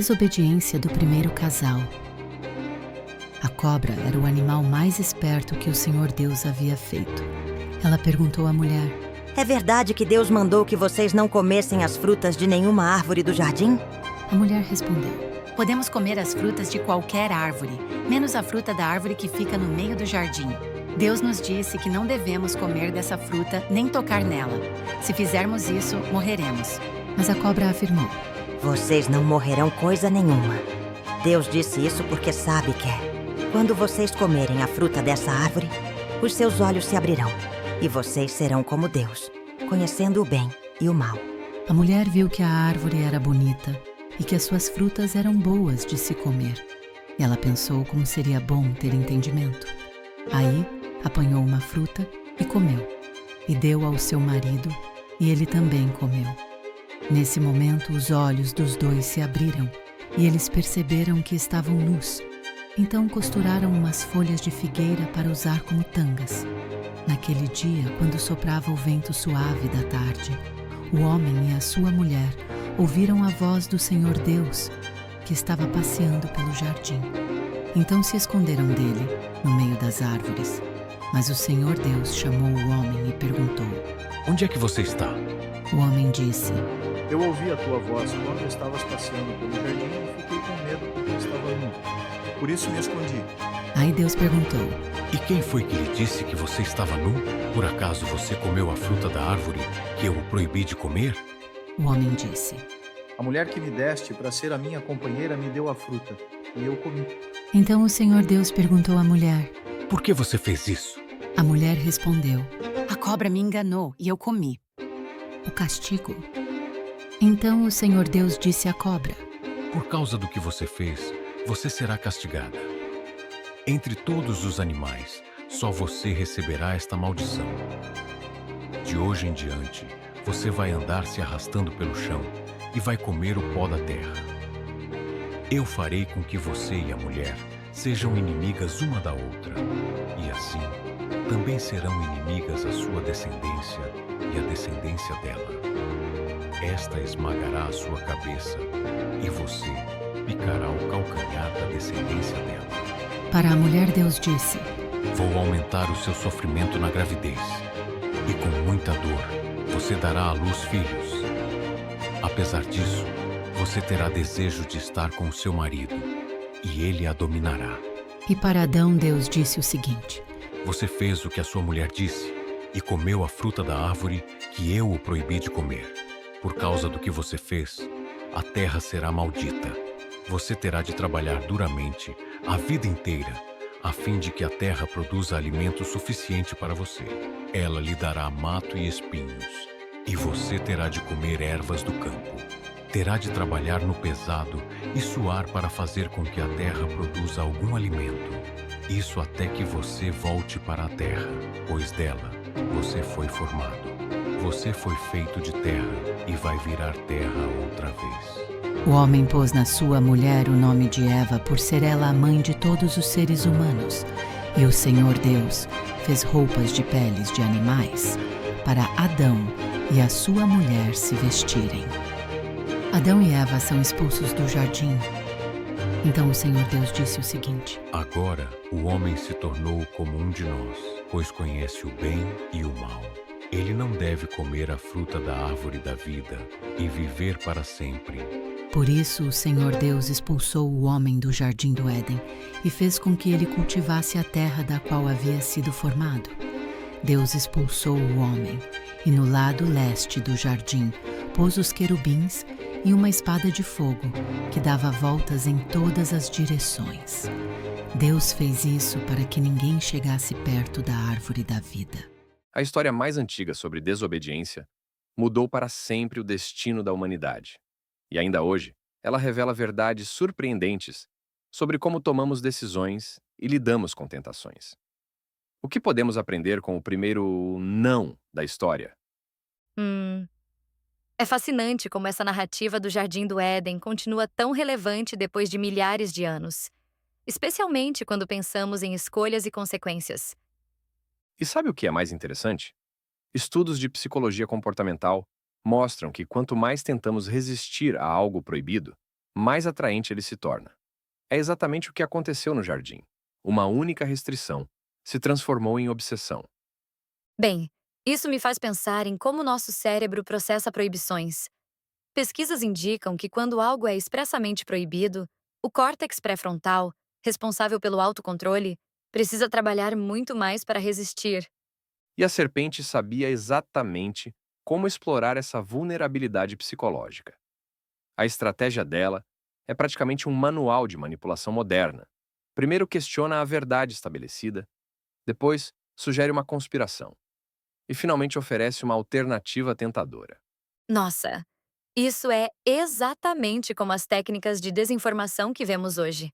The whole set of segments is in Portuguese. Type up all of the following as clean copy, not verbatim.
desobediência do primeiro casal. A cobra era o animal mais esperto que o Senhor Deus havia feito. Ela perguntou à mulher: É verdade que Deus mandou que vocês não comessem as frutas de nenhuma árvore do jardim? A mulher respondeu: Podemos comer as frutas de qualquer árvore, menos a fruta da árvore que fica no meio do jardim. Deus nos disse que não devemos comer dessa fruta nem tocar nela. Se fizermos isso, morreremos. Mas a cobra afirmou: Vocês não morrerão coisa nenhuma. Deus disse isso porque sabe que quando vocês comerem a fruta dessa árvore, os seus olhos se abrirão e vocês serão como Deus, conhecendo o bem e o mal. A mulher viu que a árvore era bonita e que as suas frutas eram boas de se comer. E ela pensou como seria bom ter entendimento. Aí, apanhou uma fruta e comeu, e deu ao seu marido, e ele também comeu. Nesse momento, os olhos dos dois se abriram, e eles perceberam que estavam nus. Então costuraram umas folhas de figueira para usar como tangas. Naquele dia, quando soprava o vento suave da tarde, o homem e a sua mulher ouviram a voz do Senhor Deus, que estava passeando pelo jardim. Então se esconderam dele, no meio das árvores. Mas o Senhor Deus chamou o homem e perguntou: Onde é que você está? O homem disse: Eu ouvi a tua voz quando estavas passeando pelo jardim e fiquei com medo porque estava nu. Por isso me escondi. Aí Deus perguntou: E quem foi que lhe disse que você estava nu? Por acaso você comeu a fruta da árvore que eu o proibi de comer? O homem disse: A mulher que me deste para ser a minha companheira me deu a fruta, e eu comi. Então o Senhor Deus perguntou à mulher: Por que você fez isso? A mulher respondeu: A cobra me enganou e eu comi. O castigo. Então o Senhor Deus disse à cobra: Por causa do que você fez, você será castigada. Entre todos os animais, só você receberá esta maldição. De hoje em diante, você vai andar se arrastando pelo chão e vai comer o pó da terra. Eu farei com que você e a mulher sejam inimigas uma da outra, e assim também serão inimigas a sua descendência e a descendência dela. Esta esmagará a sua cabeça, e você picará o calcanhar da descendência dela. Para a mulher Deus disse: Vou aumentar o seu sofrimento na gravidez, e com muita dor você dará à luz filhos. Apesar disso, você terá desejo de estar com o seu marido, e ele a dominará. E para Adão Deus disse o seguinte: Você fez o que a sua mulher disse, e comeu a fruta da árvore que eu o proibi de comer. Por causa do que você fez, a terra será maldita. Você terá de trabalhar duramente a vida inteira, a fim de que a terra produza alimento suficiente para você. Ela lhe dará mato e espinhos, e você terá de comer ervas do campo. Terá de trabalhar no pesado e suar para fazer com que a terra produza algum alimento. Isso até que você volte para a terra, pois dela você foi formado. Você foi feito de terra e vai virar terra outra vez. O homem pôs na sua mulher o nome de Eva por ser ela a mãe de todos os seres humanos. E o Senhor Deus fez roupas de peles de animais para Adão e a sua mulher se vestirem. Adão e Eva são expulsos do jardim. Então o Senhor Deus disse o seguinte: Agora o homem se tornou como um de nós, pois conhece o bem e o mal. Ele não deve comer a fruta da árvore da vida e viver para sempre. Por isso o Senhor Deus expulsou o homem do jardim do Éden e fez com que ele cultivasse a terra da qual havia sido formado. Deus expulsou o homem e no lado leste do jardim pôs os querubins e uma espada de fogo que dava voltas em todas as direções. Deus fez isso para que ninguém chegasse perto da árvore da vida. A história mais antiga sobre desobediência mudou para sempre o destino da humanidade. E ainda hoje, ela revela verdades surpreendentes sobre como tomamos decisões e lidamos com tentações. O que podemos aprender com o primeiro não da história? É fascinante como essa narrativa do Jardim do Éden continua tão relevante depois de milhares de anos, especialmente quando pensamos em escolhas e consequências. E sabe o que é mais interessante? Estudos de psicologia comportamental mostram que quanto mais tentamos resistir a algo proibido, mais atraente ele se torna. É exatamente o que aconteceu no jardim. Uma única restrição se transformou em obsessão. Bem, isso me faz pensar em como nosso cérebro processa proibições. Pesquisas indicam que quando algo é expressamente proibido, o córtex pré-frontal, responsável pelo autocontrole, precisa trabalhar muito mais para resistir. E a serpente sabia exatamente como explorar essa vulnerabilidade psicológica. A estratégia dela é praticamente um manual de manipulação moderna. Primeiro questiona a verdade estabelecida, depois sugere uma conspiração e finalmente oferece uma alternativa tentadora. Nossa, isso é exatamente como as técnicas de desinformação que vemos hoje.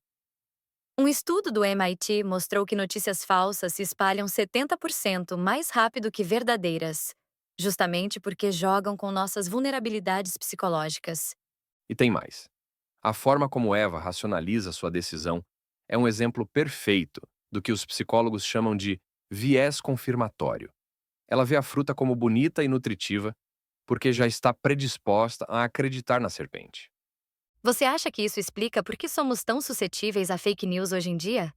Um estudo do MIT mostrou que notícias falsas se espalham 70% mais rápido que verdadeiras, justamente porque jogam com nossas vulnerabilidades psicológicas. E tem mais. A forma como Eva racionaliza sua decisão é um exemplo perfeito do que os psicólogos chamam de viés confirmatório. Ela vê a fruta como bonita e nutritiva porque já está predisposta a acreditar na serpente. Você acha que isso explica por que somos tão suscetíveis a fake news hoje em dia?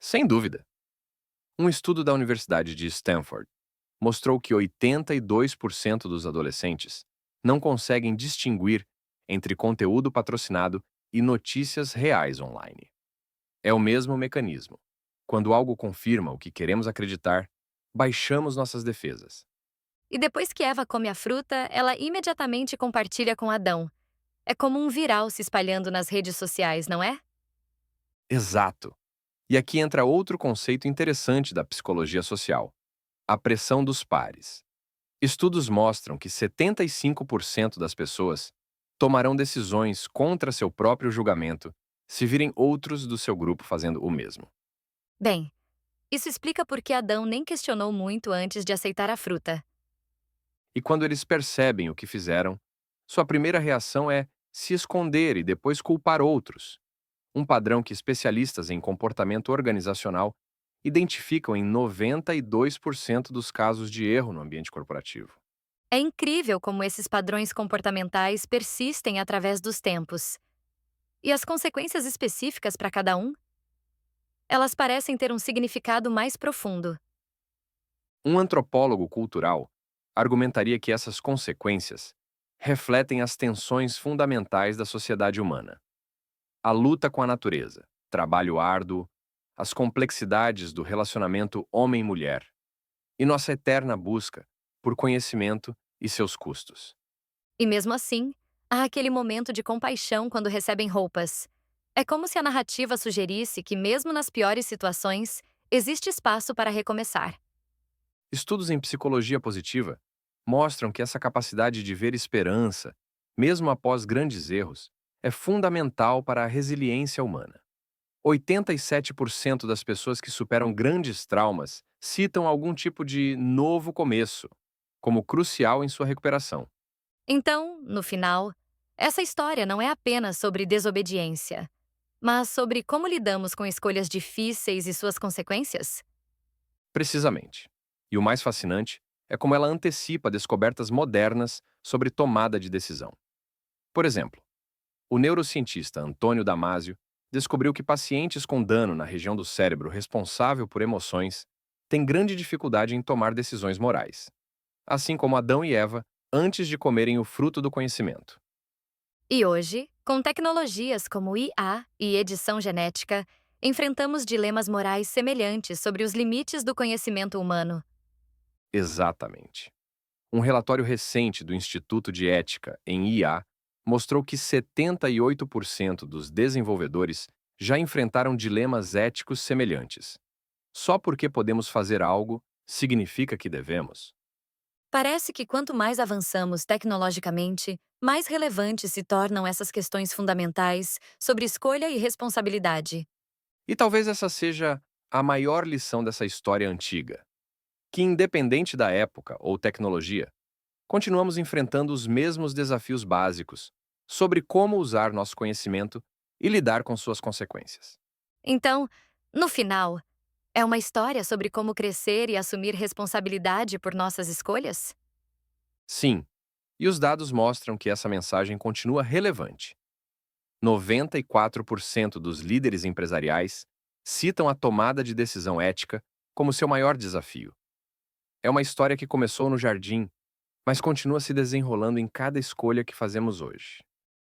Sem dúvida. Um estudo da Universidade de Stanford mostrou que 82% dos adolescentes não conseguem distinguir entre conteúdo patrocinado e notícias reais online. É o mesmo mecanismo. Quando algo confirma o que queremos acreditar, baixamos nossas defesas. E depois que Eva come a fruta, ela imediatamente compartilha com Adão. É como um viral se espalhando nas redes sociais, não é? Exato. E aqui entra outro conceito interessante da psicologia social: a pressão dos pares. Estudos mostram que 75% das pessoas tomarão decisões contra seu próprio julgamento se virem outros do seu grupo fazendo o mesmo. Bem, isso explica por que Adão nem questionou muito antes de aceitar a fruta. E quando eles percebem o que fizeram, sua primeira reação é se esconder e depois culpar outros. Um padrão que especialistas em comportamento organizacional identificam em 92% dos casos de erro no ambiente corporativo. É incrível como esses padrões comportamentais persistem através dos tempos. E as consequências específicas para cada um? Elas parecem ter um significado mais profundo. Um antropólogo cultural argumentaria que essas consequências refletem as tensões fundamentais da sociedade humana. A luta com a natureza, trabalho árduo, as complexidades do relacionamento homem-mulher e nossa eterna busca por conhecimento e seus custos. E mesmo assim, há aquele momento de compaixão quando recebem roupas. É como se a narrativa sugerisse que, mesmo nas piores situações, existe espaço para recomeçar. Estudos em psicologia positiva mostram que essa capacidade de ver esperança, mesmo após grandes erros, é fundamental para a resiliência humana. 87% das pessoas que superam grandes traumas citam algum tipo de novo começo como crucial em sua recuperação. Então, no final, essa história não é apenas sobre desobediência, mas sobre como lidamos com escolhas difíceis e suas consequências? Precisamente. E o mais fascinante é como ela antecipa descobertas modernas sobre tomada de decisão. Por exemplo, o neurocientista Antônio Damasio descobriu que pacientes com dano na região do cérebro responsável por emoções têm grande dificuldade em tomar decisões morais, assim como Adão e Eva antes de comerem o fruto do conhecimento. E hoje, com tecnologias como IA e edição genética, enfrentamos dilemas morais semelhantes sobre os limites do conhecimento humano. Exatamente. Um relatório recente do Instituto de Ética em IA mostrou que 78% dos desenvolvedores já enfrentaram dilemas éticos semelhantes. Só porque podemos fazer algo significa que devemos. Parece que quanto mais avançamos tecnologicamente, mais relevantes se tornam essas questões fundamentais sobre escolha e responsabilidade. E talvez essa seja a maior lição dessa história antiga, que independente da época ou tecnologia, continuamos enfrentando os mesmos desafios básicos sobre como usar nosso conhecimento e lidar com suas consequências. Então, no final, é uma história sobre como crescer e assumir responsabilidade por nossas escolhas? Sim, e os dados mostram que essa mensagem continua relevante. 94% dos líderes empresariais citam a tomada de decisão ética como seu maior desafio. É uma história que começou no jardim, mas continua se desenrolando em cada escolha que fazemos hoje.